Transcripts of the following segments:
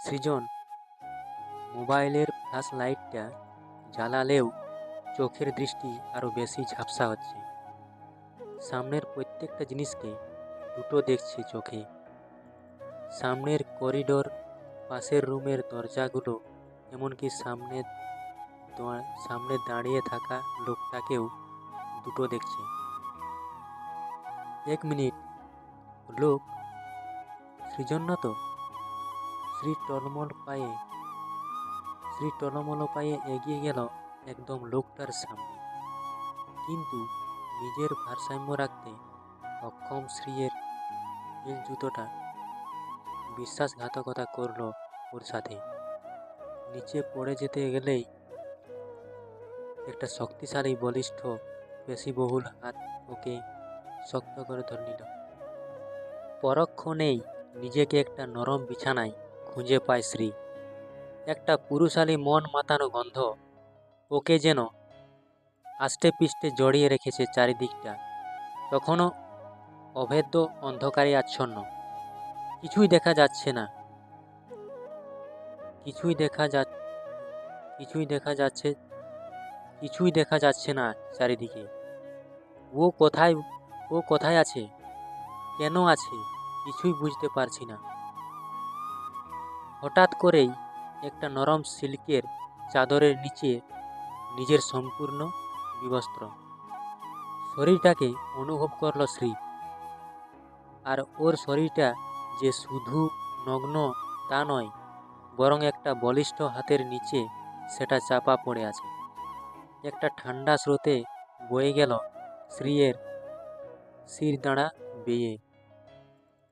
সৃজন মোবাইলের ফ্ল্যাশ লাইটটা জ্বালালেও চোখের দৃষ্টি আরও বেশি ঝাপসা হচ্ছে। সামনের প্রত্যেকটা জিনিসকে দুটো দেখছে চোখে। সামনের করিডোর, পাশের রুমের দরজাগুলো, এমনকি সামনে দাঁড়িয়ে থাকা লোকটাকেও দুটো দেখছে। 1 মিনিট, লোক সৃজন না তো? শ্রী টলমল পায়ে এগিয়ে গেল একদম লোকটার সামনে, কিন্তু নিজের ভারসাম্য রাখতে অক্ষম শ্রীয়ের হিল জুতোটা বিশ্বাসঘাতকতা করল ওর সাথে। নিচে পড়ে যেতে গেলেই একটা শক্তিশালী বলিষ্ঠ পেশিবহুল হাত ওকে শক্ত করে ধরে নিল। পরক্ষণেই নিজেকে একটা নরম বিছানায় খুঁজে পায় শ্রী। একটা পুরুষালী মন মাতানো গন্ধ ওকে যেন আষ্টে পিষ্টে জড়িয়ে রেখেছে চারিদিকটা। তখনও অভেদ্য অন্ধকারে আচ্ছন্ন। কিছুই দেখা যাচ্ছে না, কিছুই দেখা যাচ্ছে না চারিদিকে। ও কোথায় আছে, কেন আছে, কিছুই বুঝতে পারছি না। হঠাৎ করেই একটা নরম সিল্কের চাদরের নিচে নিজের সম্পূর্ণ বিবস্ত্র শরীরটাকে অনুভব করল শ্রী। আর ওর শরীরটা যে শুধু নগ্ন তা নয়, বরং একটা বলিষ্ঠ হাতের নিচে সেটা চাপা পড়ে আছে। একটা ঠান্ডা স্রোতে বয়ে গেল শ্রীয়ের শিরদাঁড়া বেয়ে।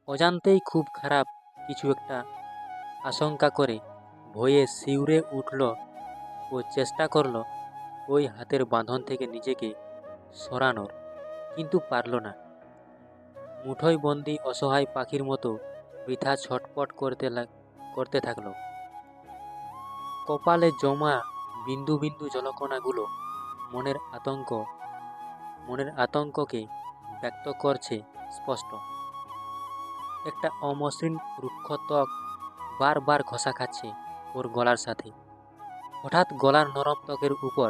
অজান্তেই খুব খারাপ কিছু একটা আশঙ্কা করে ভয়ে শিউরে উঠল ও চেষ্টা করল ওই হাতের বাঁধন থেকে নিজেকে সরানোর, কিন্তু পারল না। মুঠোয় বন্দি অসহায় পাখির মতো বৃথা ছটপট করতে থাকলো। কপালে জমা বিন্দু বিন্দু জলকণাগুলো মনের আতঙ্ককে ব্যক্ত করছে স্পষ্ট। একটা অমসৃণ রুক্ষ ত্বক বারবার ঘষা খাচ্ছে ওর গলার সাথে। হঠাৎ গলার নরম ত্বকের উপর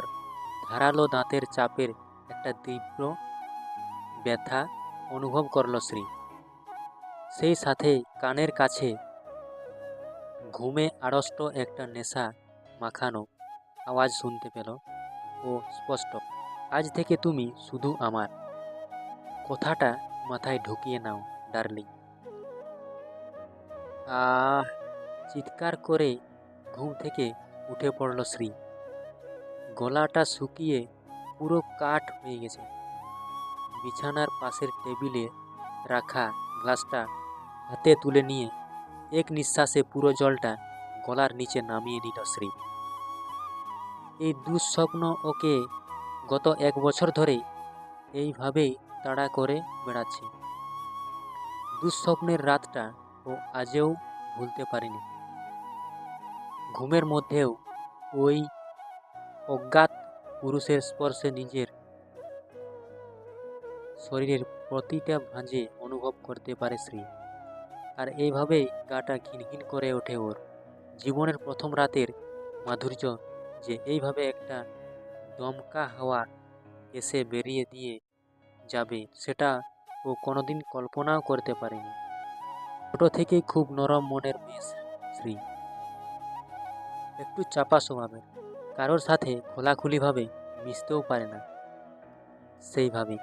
ধারালো দাঁতের চাপের একটা তীব্র ব্যথা অনুভব করল শ্রী। সেই সাথে কানের কাছে ঘুমে আড়ষ্ট একটা নেশা মাখানো আওয়াজ শুনতে পেল ও স্পষ্ট। আজ থেকে তুমি শুধু আমার। কথাটা মাথায় ঢুকিয়ে নাও ডার্লিং। আহ চিৎকার করে ঘুম থেকে উঠে পড়ল শ্রী। গলাটা শুকিয়ে পুরো কাঠ হয়ে গেছে। বিছানার পাশের টেবিলে রাখা গ্লাসটা হাতে তুলে নিয়ে এক নিঃশ্বাসে পুরো জলটা গলার নিচে নামিয়ে নিল শ্রী। এই দুঃস্বপ্ন ওকে গত 1 বছর ধরে এইভাবেই তাড়া করে বেড়াচ্ছে। দুঃস্বপ্নের রাতটা ও আজও ভুলতে পারেনি। ঘুমের মধ্যেও ওই অজ্ঞাত পুরুষের স্পর্শে নিজের শরীরের প্রতিটা ভাঁজে অনুভব করতে পারে শ্রী। আর এইভাবেই গাটা ঘিনঘিন করে ওঠে ওর। জীবনের প্রথম রাতের মাধুর্য যে এইভাবে একটা দমকা হাওয়া এসে বেরিয়ে দিয়ে যাবে, সেটা ও কোনোদিন কল্পনাও করতে পারেনি। ছোট থেকেই খুব নরম মনের মেয়ে শ্রী, একটু চাপা স্বভাবের, কারোর সাথে খোলাখুলিভাবে মিশতেও পারে না সেইভাবে,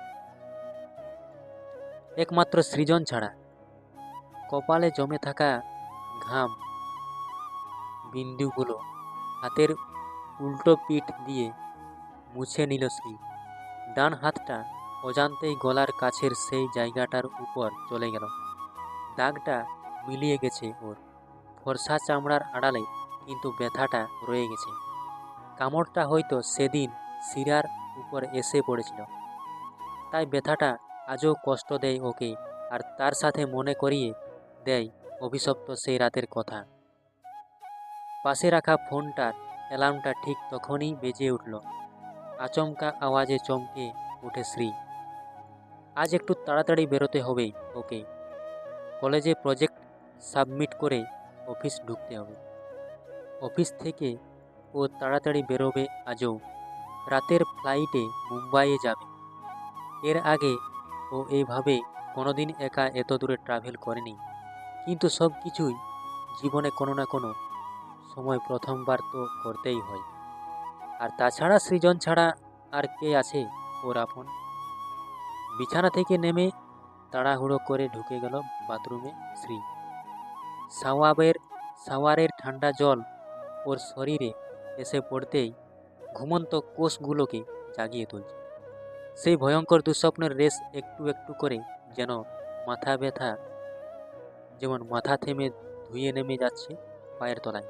একমাত্র সৃজন ছাড়া। কপালে জমে থাকা ঘাম বিন্দুগুলো হাতের উল্টো পিঠ দিয়ে মুছে নিল শ্রী। ডান হাতটা অজান্তেই গলার কাছের সেই জায়গাটার উপর চলে গেল। দাগটা মিলিয়ে গেছে ওর ফর্সা চামড়ার আড়ালে, কিন্তু ব্যথাটা রয়ে গেছে। কামড়টা হয়তো সেদিন শিরার উপর এসে পড়েছিল, তাই ব্যথাটা আজও কষ্ট দেয় ওকে। আর তার সাথে মনে করিয়ে দেয় অভিশপ্ত সেই রাতের কথা। পাশে রাখা ফোনটার অ্যালার্মটা ঠিক তখনই বেজে উঠল। আচমকা আওয়াজে চমকে ওঠে শ্রী। আজ একটু তাড়াতাড়ি বেরোতে হবে ওকে। কলেজে প্রজেক্ট সাবমিট করে অফিস ঢুকতে হবে। অফিস থেকে ও তাড়াতাড়ি বেরোবে আজও। রাতের ফ্লাইটে মুম্বাইয়ে যাবে। এর আগে ও এইভাবে কোনোদিন একা এত দূরে ট্রাভেল করেনি। কিন্তু সব কিছুই জীবনে কোনো না কোনো সময় প্রথমবার তো করতেই হয়। আর তাছাড়া সৃজন ছাড়া আর কে আছে ওর আপন? বিছানা থেকে নেমে তাড়াহুড়ো করে ঢুকে গেল বাথরুমে শ্রী। শাওয়ারের ঠান্ডা জল ওর শরীরে এসে পড়তেই ঘুমন্ত কোষগুলোকে জাগিয়ে তুলছে। সেই ভয়ঙ্কর দুঃস্বপ্নের রেশ একটু একটু করে যেন মাথা থেমে ধুয়ে নেমে যাচ্ছে পায়ের তলায়।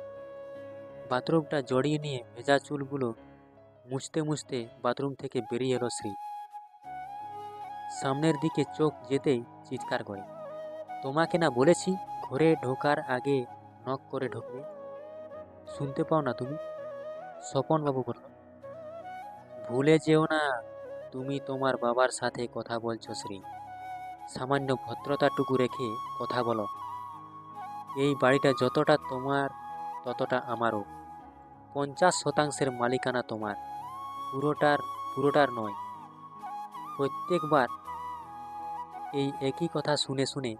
বাথরুমটা জড়িয়ে নিয়ে ভেজা চুলগুলো মুছতে মুছতে বাথরুম থেকে বেরিয়ে এলো শ্রী। সামনের দিকে চোখ যেতেই চিৎকার করে, তোমাকে না বলেছি ঘরে ঢোকার আগে নক করে ঢুকবে? শুনতে পাও না তুমি? স্বপনবাবু বলল, ভুলে যেও না তুমি তোমার বাবার সাথে কথা বলছো শ্রী। সামান্য ভদ্রতাটুকু রেখে কথা বলো। এই বাড়িটা যতটা তোমার ততটা আমারও। 50% মালিকানা তোমার, পুরোটার নয়। প্রত্যেকবার এই একই কথা শুনে শুনে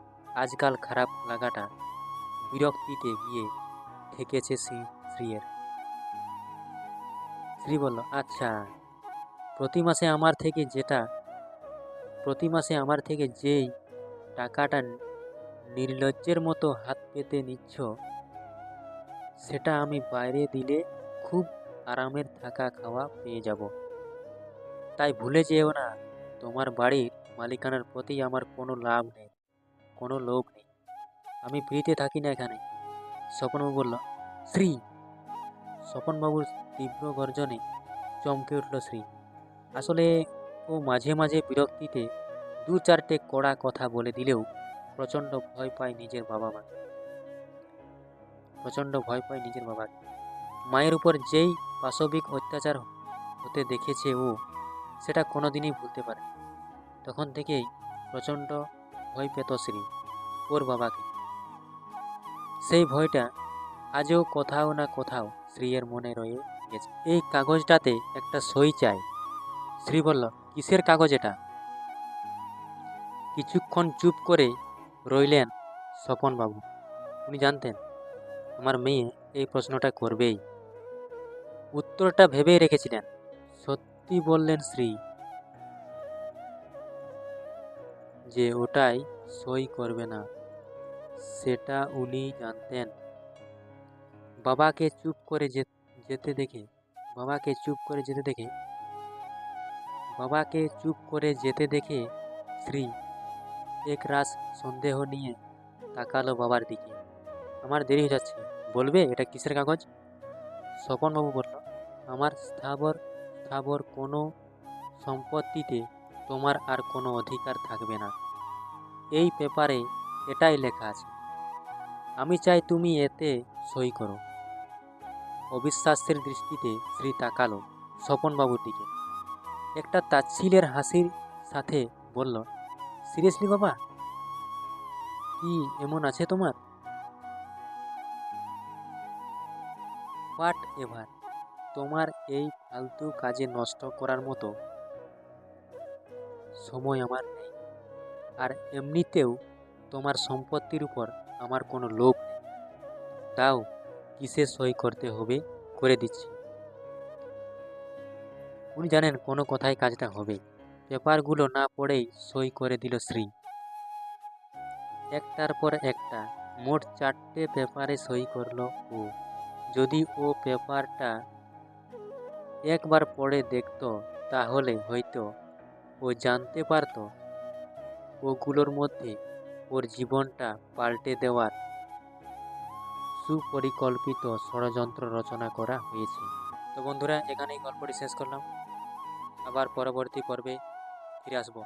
আজকাল খারাপ লাগাটা বিরক্তিতে গিয়ে ঠেকেছে শ্রীয়ের। শ্রী বলল, আচ্ছা, প্রতি মাসে আমার থেকে যেই টাকাটা নির্লজ্জের মতো হাত পেতে নিচ্ছ, সেটা আমি বাইরে দিলে খুব আরামের থাকা খাওয়া পেয়ে যাব। তাই ভুলে যেও না তোমার বাড়ির মালিকানার প্রতি আমার কোনো লাভ নেই, কোনো লোভ নেই। আমি ফ্রিতে থাকি না এখানে। স্বপনবাবু বলল, শ্রী। স্বপনবাবুর তীব্র গর্জনে চমকে উঠল শ্রী। আসলে ও মাঝে মাঝে বিরক্তিতে 2-4টে কড়া কথা বলে দিলেও প্রচণ্ড ভয় পায় নিজের বাবা মাকে। মায়ের উপর যেই পাশবিক অত্যাচার হতে দেখেছে ও, সেটা কোনোদিনই ভুলতে পারে। তখন থেকেই প্রচণ্ড ভয় পেত শ্রী ওর বাবাকে। সেই ভয়টা আজও কোথাও না কোথাও শ্রীয়ের মনে রয়ে গেছে। এই কাগজটাতে একটা সই চাই। শ্রী বলল, কিসের কাগজ এটা? কিছুক্ষণ চুপ করে রইলেন স্বপনবাবু। উনি জানতেন আমার মেয়ে এই প্রশ্নটা করবেই। উত্তরটা ভেবেই রেখেছিলেন। সত্যি বললেন শ্রী যে ওটাই সই করবে না, সেটা উনি জানতেন। বাবাকে চুপ করে যেতে দেখে শ্রী একরাশ সন্দেহ নিয়ে তাকালো বাবার দিকে। আমার দেরি হয়ে যাচ্ছে, বলবে এটা কিসের কাগজ? স্বপনবাবু বলল, আমার স্থাবর কোনো সম্পত্তিতে তোমার আর কোনো অধিকার থাকবে না। এই পেপারে এটাই লেখা আছে। আমি চাই তুমি এতে সই করো। অবিশ্বাসের দৃষ্টিতে শ্রী তাকালো স্বপনবাবুর দিকে। একটা তাচ্ছিল্যের হাসির সাথে বলল, সিরিয়াসলি বাবা, কি এমন আছে তোমার? What ever. তোমার এই ফালতু কাজে নষ্ট করার মতো সময় আমার নেই। আর এমনিতেও তোমার সম্পত্তির উপর আমার কোনো লোভ নেই। দাও, কিসে সই করতে হবে করে দিচ্ছি। উনি জানেন কোনো কথায় কাজটা হবে। পেপারগুলো না পড়েই সই করে দিল শ্রী। একটার পর একটা মোট 4টে পেপারে সই করলো ও। যদি ও পেপারটা একবার পড়ে দেখতো, তাহলে হয়তো ও জানতে পারত ওগুলোর মধ্যে ওর জীবনটা পাল্টে দেওয়ার সুপরিকল্পিত ষড়যন্ত্র রচনা করা হয়েছে। তো বন্ধুরা, এখানেই গল্পটি শেষ করলাম। আবার পরবর্তী পর্বে ফিরে আসবো।